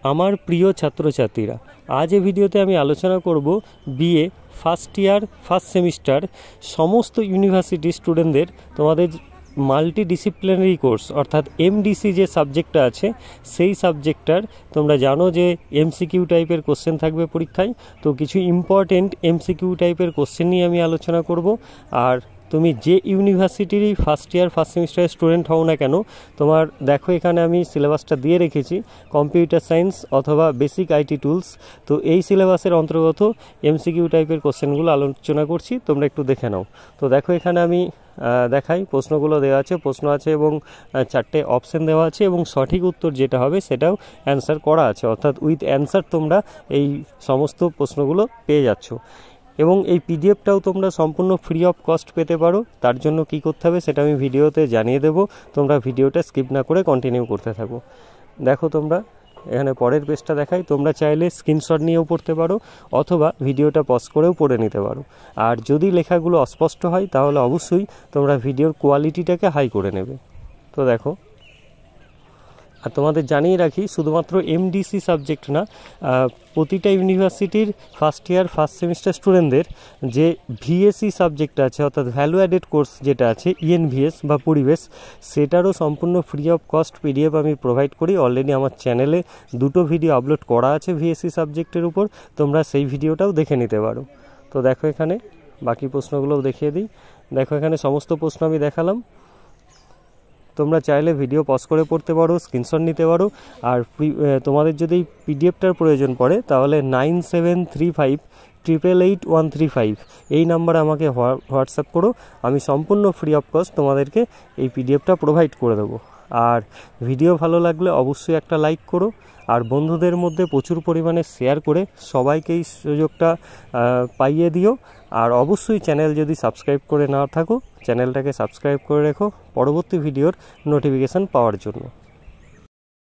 আমার প্রিয় ছাত্রছাত্রীরা, আজ এই ভিডিওতে আমি আলোচনা করব BA first year first semester সমস্ত ইউনিভার্সিটি স্টুডেন্টদের তোমাদের মাল্টিডিসিপ্লিনারি কোর্স অর্থাৎ এমডিসি যে সাবজেক্টটা আছে সেই সাবজেক্টটার তোমরা জানো যে এমসিকিউ টাইপের কোশ্চেন থাকবে পরীক্ষায়। তো কিছু ইম্পর্টেন্ট এমসিকিউ টাইপের কোশ্চেন নিয়ে আমি আলোচনা করব। আর তুমি যে ইউনিভার্সিটিরই ফার্স্ট ইয়ার ফার্স্ট সেমিস্টারের স্টুডেন্ট হও না কেন, তোমার দেখো এখানে আমি সিলেবাসটা দিয়ে রেখেছি, কম্পিউটার সায়েন্স অথবা বেসিক আইটি টুলস। তো এই সিলেবাসের অন্তর্গত এমসিকিউ টাইপের কোশ্চেনগুলো আলোচনা করছি, তোমরা একটু দেখে নাও। তো দেখো এখানে আমি দেখাই, প্রশ্নগুলো দেওয়া আছে, প্রশ্ন আছে এবং 4টে অপশান দেওয়া আছে এবং সঠিক উত্তর যেটা হবে সেটাও অ্যান্সার করা আছে, অর্থাৎ উইথ অ্যান্সার তোমরা এই সমস্ত প্রশ্নগুলো পেয়ে যাচ্ছ। এবং এই পিডিএফটাও তোমরা সম্পূর্ণ ফ্রি অফ কস্ট পেতে পারো। তার জন্য কি করতে হবে সেটা আমি ভিডিওতে জানিয়ে দেবো, তোমরা ভিডিওটা স্কিপ না করে কন্টিনিউ করতে থাকো। দেখো তোমরা এখানে পরের পেজটা দেখাই, তোমরা চাইলে স্ক্রিনশট নিয়েও পড়তে পারো অথবা ভিডিওটা পজ করেও পড়ে নিতে পারো। আর যদি লেখাগুলো অস্পষ্ট হয় তাহলে অবশ্যই তোমরা ভিডিওর কোয়ালিটিটাকে হাই করে নেবে। তো দেখো, আর তোমাদের জানিয়ে রাখি, শুধুমাত্র এমডিসি সাবজেক্ট না, প্রতিটা ইউনিভার্সিটির ফার্স্ট ইয়ার ফার্স্ট সেমিস্টার স্টুডেন্টদের যে ভিএসসি সাবজেক্ট আছে অর্থাৎ ভ্যালু অ্যাডেড কোর্স যেটা আছে ইএনভিএস বা পরিবেশ, সেটারও সম্পূর্ণ ফ্রি অফ কস্ট পিডিএফ আমি প্রোভাইড করি। অলরেডি আমার চ্যানেলে 2টো ভিডিও আপলোড করা আছে ভিএসসি সাবজেক্টের উপর, তোমরা সেই ভিডিওটাও দেখে নিতে পারো। তো দেখো এখানে বাকি প্রশ্নগুলোও দেখিয়ে দিই। দেখো এখানে সমস্ত প্রশ্ন আমি দেখালাম, তোমরা চাইলে ভিডিও পজ করে পড়তে পারো, স্ক্রিনশট নিতে পারো। আর তোমাদের যদি পিডিএফটার প্রয়োজন পড়ে তাহলে 9735888135 এই নাম্বারে আমাকে হোয়াটসঅ্যাপ করো, আমি সম্পূর্ণ ফ্রি অফ কস্ট তোমাদেরকে এই পিডিএফটা প্রোভাইড করে দেবো। আর ভিডিও ভালো লাগলে অবশ্যই একটা লাইক করো, আর বন্ধুদের মধ্যে প্রচুর পরিমাণে শেয়ার করে সবাইকে এই সুযোগটা পাইয়ে দিও। আর অবশ্যই চ্যানেল যদি সাবস্ক্রাইব করে না থাকো, চ্যানেলটাকে সাবস্ক্রাইব করে রেখো পরবর্তী ভিডিওর নোটিফিকেশান পাওয়ার জন্য।